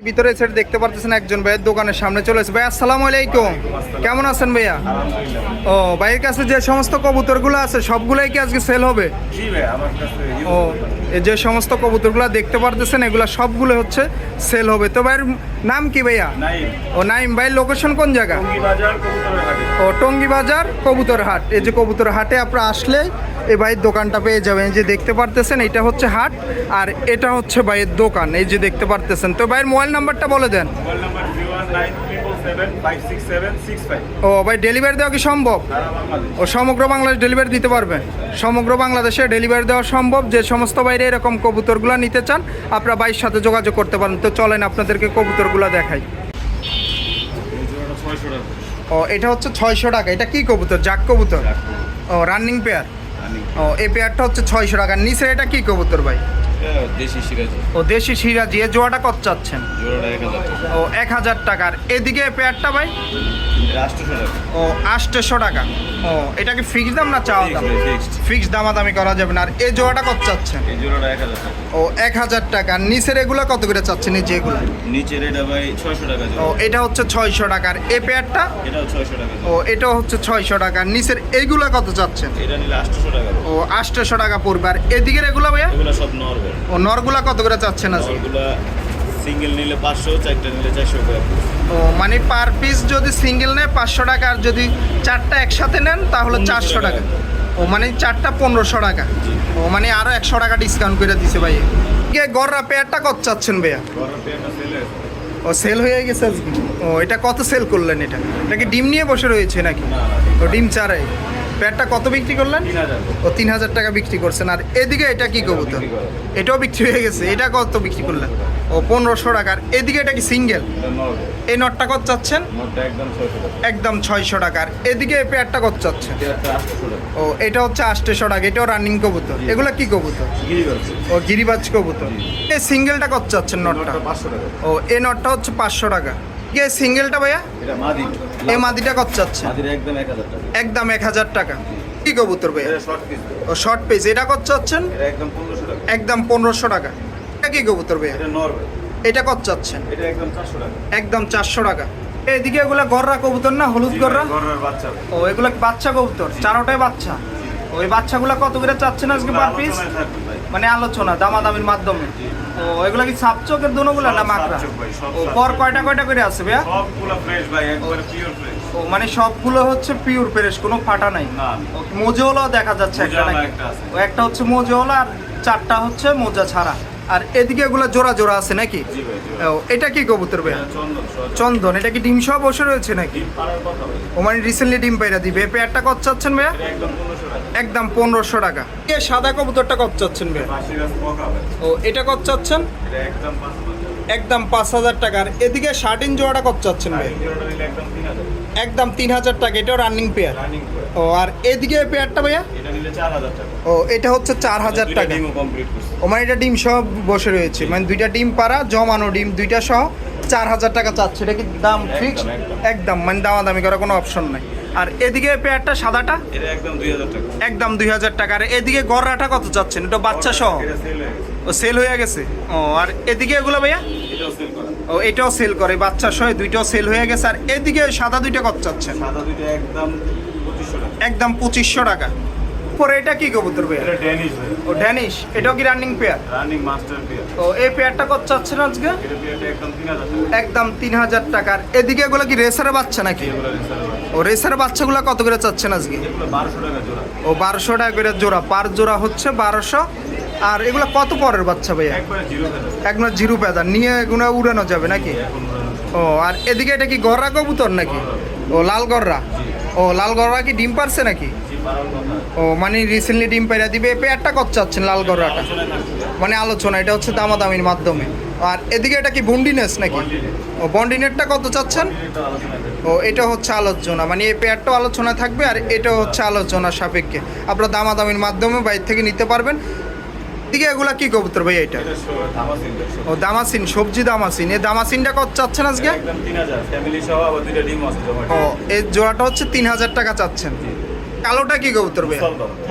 ভিতরে সেট দেখতে পারতেছেন একজন ভাইয়ের দোকানের সামনে চলে এসে। ভাই আসসালামু আলাইকুম, কেমন আছেন ভাইয়া? ও ভাইয়ের কাছে যে সমস্ত কবুতরগুলো আছে সবগুলাই কি আজকে সেল হবে? ও এই যে সমস্ত কবুতরগুলো দেখতে পারতেছেন এগুলো সবগুলো হচ্ছে সেল হবে। তো ভাইয়ের নাম কি ভাইয়া? ও নাইম। ভাই লোকেশন কোন জায়গা? ও টঙ্গী বাজার কবুতর হাট। এই যে কবুতর হাটে আপনারা আসলে এই ভাইয়ের দোকানটা পেয়ে যাবেন। এই যে দেখতে পারতেছেন এটা হচ্ছে হাট আর এটা হচ্ছে ভাইয়ের দোকান, এই যে দেখতে পারতেছেন। তো ভাইয়ের মোবাইল নাম্বারটা বলে দেন। ও ভাই ডেলিভারি দেওয়া কি সম্ভব? ও সমগ্র বাংলাদেশ ডেলিভারি দিতে পারবেন? সমগ্র বাংলাদেশে ডেলিভারি দেওয়া সম্ভব। যে সমস্ত বাইরে এরকম কবুতরগুলো নিতে চান আপনারা ভাইয়ের সাথে যোগাযোগ করতে পারেন। তো চলেন আপনাদেরকে কবুতরগুলো দেখাই। ও এটা হচ্ছে 600 টাকা। এটা কি কবুতর? জাক কবুতর। ও রানিং পেয়ার। ও এই পেয়ারটা হচ্ছে 600 টাকা। নিচে এটা কি কবুতর ভাই? দেশি সিরাজি। ও দেশি সিরাজি। এর জোড়াটা কত চাচ্ছেন? জোড়াটা 1000 টাকা। ও 1000 টাকার। এদিকে পেয়ারটা ভাই? 800 টাকা। ও 800 টাকা। ও এটা কি ফিক্সড দাম না চাওয়া দাম? ফিক্সড দামাদামি করা যাবে না। আর এই জোড়াটা কত চাচ্ছেন? এই জোড়াটা 1000 টাকা। ও 1000 টাকা। নিচের এগুলো কত করে চাচ্ছেন? নিচে এগুলো? নিচের এটা ভাই 600 টাকা ও জোড়া। এটা হচ্ছে 600 টাকার। এই পেয়ারটা? এটাও 600 টাকা ও জোড়া। এটাও হচ্ছে 600 টাকা। নিচের এইগুলো কত চাচ্ছেন? এটা নিলে 800 টাকা। ও 800 টাকা পড়বে। আর এদিকের এগুলো ভাইয়া? এগুলো সব নরমাল। ও নরগুলা কত করে চাচ্ছেন আজকে? নরগুলো সিঙ্গেল নিলে 500, চারটা নিলে 400 টাকা। ও মানে পার পিস যদি সিঙ্গেল নেয় 500 টাকা, আর যদি চারটা একসাথে নেন তাহলে 400 টাকা। ও মানে চারটা 1500 টাকা। ও মানে আরো 100 টাকা ডিসকাউন্ট করে দিছে ভাই। গররা পেয়ারটা কত চাচ্ছেন ভাইয়া? গরম পেয়ারটা সেল হয়েছে। ও সেল হয়ে গেছে আজকে। ও এটা কত সেল করলেন? এটা কি ডিম নিয়ে বসে রয়েছে নাকি? না ও ডিম চারাই। পেয়ারটা কত বিক্রি করলেন? 3000। ও 3000 টাকা বিক্রি করছেন। আর এদিকে এটা কি কবুতর? এটাও বিক্রি হয়ে গেছে। এটা কত বিক্রি করলেন? ও 1500 টাকার। এদিকে এটা কি সিঙ্গেল? এটা নর। এই নটটা কত চাচ্ছেন? নরটা একদম 600 টাকা। একদম 600 টাকার। এদিকে এই পেয়ারটা কত চাচ্ছেন? এটা 800 টাকা। ও এটা হচ্ছে 800 টাকা। এটাও রানিং কবুতর। এগুলো কি কবুতর? গিরিবাজ। ও গিরিবাজ কবুতর। এই সিঙ্গেলটা কত চাচ্ছেন নটটা? নরটা 500 টাকা। ও এই নটটা হচ্ছে 500 টাকা। এই সিঙ্গেলটা ভাইয়া? এটা মাদি। এই মাদিটা কত চাচ্ছেন? মাদির একদম 1000 টাকা। একদম 1000 টাকা। কি কবুতর ভাইয়া? এটা শর্ট পিস। ও শর্ট পিস। এটা কত চাচ্ছেন? এটা একদম 1500 টাকা। একদম 1500 টাকা। এটা কি কবুতর ভাইয়া? এটা নর। এটা কত চাচ্ছেন? এটা একদম 400 টাকা। একদম 400 টাকা। এইদিকে এগুলা গররা কবুতর না? হলুদ গররা? গররের বাচ্চা। ও এগুলা বাচ্চা কবুতর, চারোটাই বাচ্চা। ওই বাচ্চাগুলা কত করে চাচ্ছেন আজকে পার পিস? আলোচনায় থাকবে ভাই। মানে আলোচনা দামাদামির মাধ্যমে। ও এগুলা কি সাপচোকের দুনোগুলা না সব মাকড়া? সাপচোক ভাই, সব ও সাপচোক। পর কয়টা কয়টা করে আছে ভাইয়া? সবগুলো ফ্রেশ ভাই, একবারে পিওর ফ্রেশ। ও মানে সবগুলো হচ্ছে পিওর ফ্রেশ, কোনো ফাটা নাই। না। ও মোজোলা দেখা যাচ্ছে একটা মোজাওয়ালা নাকি? একটা আছে। ও একটা হচ্ছে মোজোলা আর চারটা হচ্ছে মোজা ছাড়া। আর এদিকে এগুলা জোড়া জোড়া আছে নাকি? জি ভাই, জি ভাই। ও এটা কি কবুতর ভাইয়া? এটা চন্দন সহ। চন্দন। এটা কি ডিম সহ বসে রয়েছে নাকি? ডিম পাড়ার কথা ভাই। ও মানে রিসেন্টলি ডিম পাইরা দিবে। এই পেয়ারটা কত চাচ্ছেন ভাইয়া? এটা একদম 1500 টাকা। একদম 1500 টাকা। এই সাদা কবুতরটা কত চাচ্ছেন ভাইয়া? পাশে গাছ পোকা ভাই। ও এটা কত চাচ্ছেন? এটা একদম 5000 টাকা। একদম 5000 টাকার। এদিকে শার্টিন জোড়াটা কত চাচ্ছেন ভাই? রানিং জোড়াটা নিলে একদম 3000। একদম 3000 টাকা। এটাও রানিং পেয়ার। রানিং করে। ও আর এদিকে এই পেয়ারটা ভাইয়া? এটা নিলে 4000 টাকা। ও এটা হচ্ছে 4000 দুইটা টাকা। ডিমও কমপ্লিট করছে। ও মানে এটা ডিম সহ বসে রয়েছে, মানে দুইটা ডিম পাড়া জমানো ডিম দুইটা সহ 4000 টাকা চাচ্ছে। এটা কি দাম ফিক্স? একদম। একদম মানে দামাদামি করার কোনো অপশন নাই। আর এদিকে এই পেয়ারটা সাদাটা? এটা একদম 2000 টাকা। একদম 2000 টাকা। আর এদিকে গররাটা কত চাচ্ছেন? এটা বাচ্চা সহ? এটা সেল হয়ে গেছে। ও সেল হয়ে গেছে। ও আর এদিকে এগুলো ভাইয়া? এটাও সেল করা। ও এটাও সেল করে, বাচ্চা সহ দুইটাও সেল হয়ে গেছে। আর এদিকে সাদা দুইটা কত চাচ্ছেন? সাদা দুইটা একদম 2500 টাকা। একদম 2500 টাকা। পরে এটা কি কবুতর ভাইয়া? এটা ড্যানিশ ভাই। ও ড্যানিশ। এটাও কি running pair? Running master pair. ও এই পেয়ারটা কত চাচ্ছেন আজকে? এটা পেয়ারটা একদম 3000 টাকা। একদম 3000 টাকার। এদিকে এগুলো কি রেসারের বাচ্চা নাকি? এগুলো রেসার ভাই। ও রেসারের বাচ্চাগুলো কত করে চাচ্ছেন আজকে? এগুলো 1200 টাকা জোড়া। ও 1200 টাকা করে জোড়া। পার জোড়া হচ্ছে 1200। আর এগুলো কত পরের বাচ্চা ভাইয়া? একবারে জিরো টাকা। একদম জিরো পেদার নিয়ে এগুলো উড়ানো যাবে নাকি? এখন উড়ানো যায়। ও আর এদিকে এটা কি গররা কবুতর নাকি? ও লাল গররা। ও লাল গররা কি ডিম পারছে নাকি? জি, পারার কথা। ও মানে রিসেন্টলি ডিম পাইরা দিবে। এই পেয়ারটা কত চাচ্ছেন লাল গররাটা? আলোচনায় থাকবে। মানে আলোচনা, এটা হচ্ছে দামাদামির মাধ্যমে। আর এদিকে এটা কি বন্ডিনেস নাকি? ও বন্ডিনেটটা কত চাচ্ছেন? এটা আলোচনায় থাকবে। ও এটা হচ্ছে আলোচনা, মানে এই পেয়ারটাও আলোচনা থাকবে আর এটাও হচ্ছে আলোচনা সাপেক্ষে। আপনারা দামাদামির মাধ্যমে বাইরে থেকে নিতে পারবেন। দিকে এগুলা কি কবুতর ভাই এটা? এটা ধামাসিন ভাই। ও দামাসিন, সবজি দামাসিন। এই দামাসিনটা কত চাচ্ছেন আজকে? একদম 3000 ফ্যামিলি সহ, আবার দুইটা ডিম আছে জমা। ও এই জোড়াটা হচ্ছে 3000 টাকা চাচ্ছেন। কালোটা কি কবুতর ভাইয়া?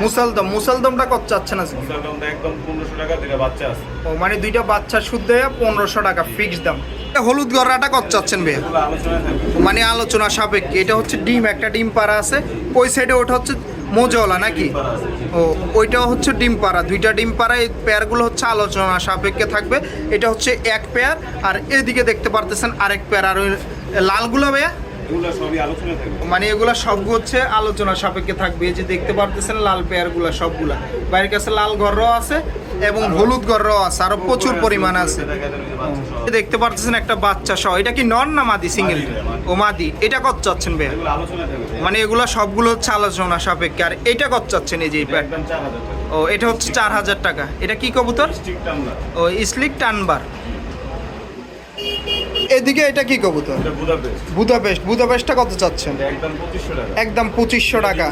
মুসালদম। মুসালদমটা কত চাচ্ছেন আজকে? মুসালদমটা একদম 1500 টাকা, দুইটা বাচ্চা আছে। ও মানে দুইটা বাচ্চা শুদ্ধ 1500 টাকা ফিক্স দাম। হলুদ গররাটা কত চাচ্ছেন ভাইয়া? এগুলো আলোচনায় থাকবে। মানে আলোচনা সাপেক্ষে। এটা হচ্ছে ডিম, একটা ডিম পাড়া আছে ওই সাইডে, ওটা হচ্ছে মোজওয়ালা নাকি? ও ওইটাও হচ্ছে ডিম পাড়া, দুইটা ডিম পাড়া। এই পেয়ারগুলো হচ্ছে আলোচনা সাপেক্ষে থাকবে। এটা হচ্ছে এক পেয়ার, আর এদিকে দেখতে পারতেছেন আরেক পেয়ার। আর ওই লালগুলো ভাইয়া এগুলো সবই আলোচনায় থাকবে। মানে এগুলা সব হচ্ছে আলোচনা সাপেক্ষে থাকবে। এই যে দেখতে পারতেছেন লাল পেয়ারগুলা সবগুলা, বাইরের কাছে লাল গররাও আছে এবং হলুদ গররাও আছে, আরো প্রচুর পরিমাণ আছে। দেখতে পারতেছেন একটা বাচ্চা সহ। এটা কি নর না মাদি? সিঙ্গেল? ও মাদি। এটা কত চাচ্ছেন ভাইয়া? এগুলো আলোচনায় থাকবে। মানে এগুলা সবগুলো হচ্ছে আলোচনা সাপেক্ষে। আর এটা কত চাচ্ছেন এই যে এই পেয়ার? একদম 4000 টাকা। ও এটা হচ্ছে 4000 টাকা। এটা কি কবুতর? স্টিক টামলা। ও স্লিক টানবার। এদিকে এটা কি কবুতর? এটা বুদাপেস্ট। বুদাপেস্ট। বুদাপেস্টটা কত চাচ্ছেন? এটা একদম 2500 টাকা। একদম 2500 টাকা।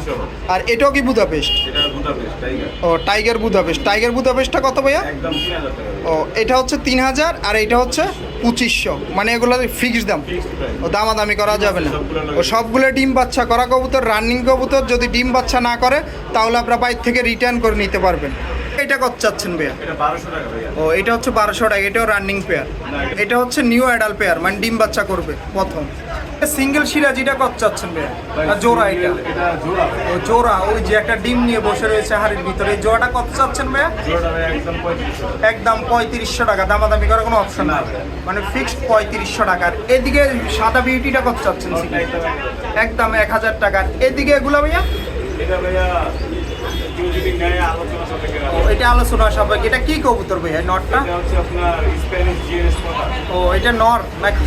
আর এটাও কি বুদাপেস্ট? এটা বুদাপেস্ট টাইগার। ও টাইগার বুদাপেস্ট। টাইগার বুদাপেস্টটা কত ভাইয়া? একদম 3000 টাকা। ও এটা হচ্ছে 3000 আর এটা হচ্ছে 2500। মানে এগুলো ফিক্সড দাম, ফিক্সড প্রাইস। ও দামাদামি করা যাবে না। ও সবগুলো ডিম বাচ্চা করা কবুতর, রানিং কবুতর। যদি ডিম বাচ্চা না করে তাহলে আপনারা বাইরে থেকে রিটার্ন করে নিতে পারবেন। এটা কত চাচ্ছেন ভাইয়া? এটা 1200 টাকা ভাইয়া। ও এটা হচ্ছে 1200 টাকা। এটাও রানিং পেয়ার। এটা হচ্ছে নিউ অ্যাডাল পেয়ার, মানে ডিম বাচ্চা করবে প্রথম। সিঙ্গেল সিরাজিটা কত চাচ্ছেন ভাইয়া? আর জোড়া এটা? এটা জোড়া। ও জোড়া, ওই যে একটা ডিম নিয়ে বসে রয়েছে হাড়ির ভিতরে, এই জোড়াটা কত চাচ্ছেন ভাইয়া? জোড়াটা ভাইয়া একদম 3500 টাকা। একদম 3500 টাকা। দামাদামি করার কোনো অপশন না, মানে ফিক্সড 3500 টাকার। এদিকে সাদা বিউটিটা কত চাচ্ছেন? এটা একদম 1000 টাকা। একদম 1000 টাকার। এদিকে এগুলো ভাইয়া? এটা ভাইয়া কেউ যদি নেয় আলোচনা সাপেক্ষে ও এটা আলোচনা সাপেক্ষে। এটা কি কবুতর ভাইয়া নটটা? এটা হচ্ছে আপনার স্প্যানিশ জিএস কথা। ও এটা নর নাকি?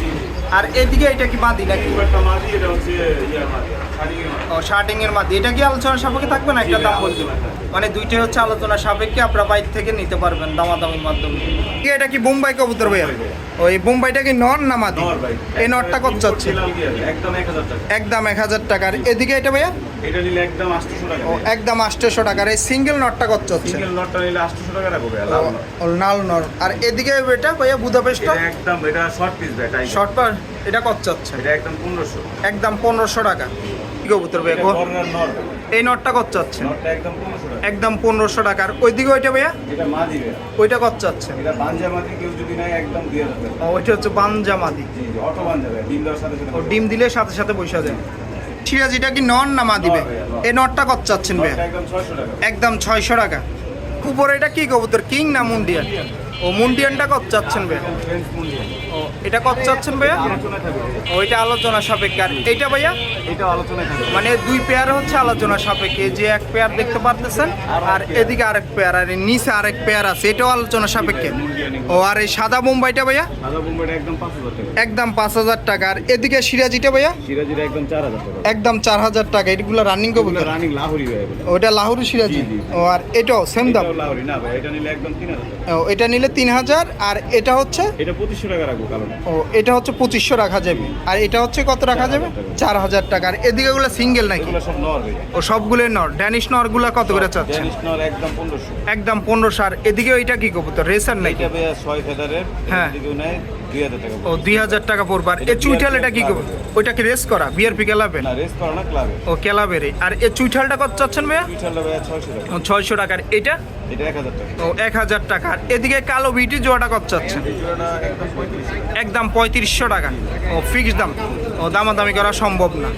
আর এদিকে এটা কি মাদি নাকি? খুব একটা মাঝি, এটা হচ্ছে ইয়ার মাঝি, শাড়ির মাঝি। ও শার্টিং এর মাদি। এটা কি আলোচনা সাপেক্ষে থাকবে না? একটা দাম বলতে মানে দুইটাই হচ্ছে আলোচনা সাপেক্ষে, আপনারা বাইরে থেকে নিতে পারবেন দামাদামির মাধ্যমে। এটা কি বোম্বাই কবুতর ভাইয়া? ওই বোম্বাইটা কি নর না মাদি? নর ভাই। এই নরটা কত চাচ্ছে? একদম 1000 টাকা। একদম 1000 টাকার। এদিকে এটা ভাইয়া? এটা নিলে একদম 800 টাকা। ও একদম 800 টাকার। এই সিঙ্গেল নটটা কত চাচ্ছে? সিঙ্গেল নটটা নিলে 800 টাকা রাখবো ভাইয়া, লাভ না। ও লাল নর। আর এদিকে এটা ভাইয়া বুদাপেস্টটা? এটা একদম, এটা শর্ট পিস ভাই, টাইগার। শর্ট পার। এটা কত চাচ্ছে? এটা একদম 1500। একদম 1500 টাকা। কি কবুতর ভাইয়া? এটা কর্নার নর। এই নটটা কত চাচ্ছে? নটটা একদম 1500 টাকা। একদম 1500 টাকার। ওইদিকে ওইটা ভাইয়া? এটা মাঝি ভাইয়া। ওইটা কত চাচ্ছে? এটা বাঞ্জা মাঝি, কেউ যদি নেয় একদম 2000 টাকা। ও ওইটা হচ্ছে বানজা মাদি। জি জি, অটো বাঞ্জা ভাইয়া, ডিম দেওয়ার সাথে ও সাথে। ডিম দিলে সাথে সাথে পয়সা দেয়। সিরাজিটা কি নর না মাদি ভাই? নর ভাইয়া, নর। এই নটটা কত চাচ্ছেন ভাইয়া? নটটা একদম 600 টাকা। একদম 600 টাকা। উপরে এটা কি কবুতর? কিং না মুন্ডিয়ান? ও মুন্ডিয়ানটা কত চাচ্ছেন ভাইয়া? একদম ফ্রেঞ্চ মুন্ডিয়ান। ও এটা কত চাচ্ছেন ভাইয়া? আলোচনায় থাকবে। ও এটা আলোচনা সাপেক্ষে। আর এইটা ভাইয়া? এটা আলোচনায় থাকবে। মানে দুই পেয়ার হচ্ছে আলোচনা সাপেক্ষে। যে এক পেয়ার দেখতে পারতেছেন, আর এদিকে আরেক পেয়ার, আর এর নিচে আরেক পেয়ার আছে, এটাও আলোচনা সাপেক্ষে। ও আর এই সাদা বোম্বাইটা ভাইয়া? সাদা বোম্বাইটা একদম 5000 টাকা। একদম 5000 টাকা। আর এদিকে সিরাজিটা ভাইয়া? সিরাজিটা একদম 4000 টাকা। একদম 4000 টাকা। এগুলো রানিং কবুতর? রানিং লাহোরি ভাই এগুলো। ওটা লাহোরি সিরাজি। জি, জি। ও আর এটাও সেম দাম? এটাও লাহোরি না ভাই, এটা নিলে একদম 3000 টাকা। ও এটা নিলে 3000। আর এটা হচ্ছে? এটা 2500 টাকা রাখবো কারণ। ও এটা হচ্ছে 2500 রাখা যাবে। আর এটা হচ্ছে কত রাখা যাবে? 4000 টাকা। আর এদিকে গুলো সিঙ্গেল নাকি? এগুলো সব নর ভাই। ও সবগুলো নর। ড্যানিশ নরগুলো কত করে চাচ্ছেন? ড্যানিশ নর একদম 1500। একদম 1500। আর এদিকে ওইটা কি কবুতর? রেসার নাকি? এটা ভাইয়া 6 ফেদারের। হ্যাঁ। যদি কেউ নেয় 2000 টাকা। ও 2000 টাকা পড়বে। আর এ চুইঠাল এটা কি কবুতর? ওইটা কি রেস করা? বিআরপি ক্লাবের? না, রেস করো না ক্লাবে। ও ক্লাবের। আর এ চুইঠালটা কত চাচ্ছেন ভাইয়া? দুইটালে ভাইয়া 600 টাকা। ও 600 টাকার। এটা? এটা 1000 টাকা। ও 1000 টাকা। আর এদিকে কালো বিটি জোড়াটা কত চাচ্ছেন? এই জোড়াটা একদম 3500। একদম 3500 টাকা। ও ফিক্সড দাম। ও দামাদামি করা সম্ভব না।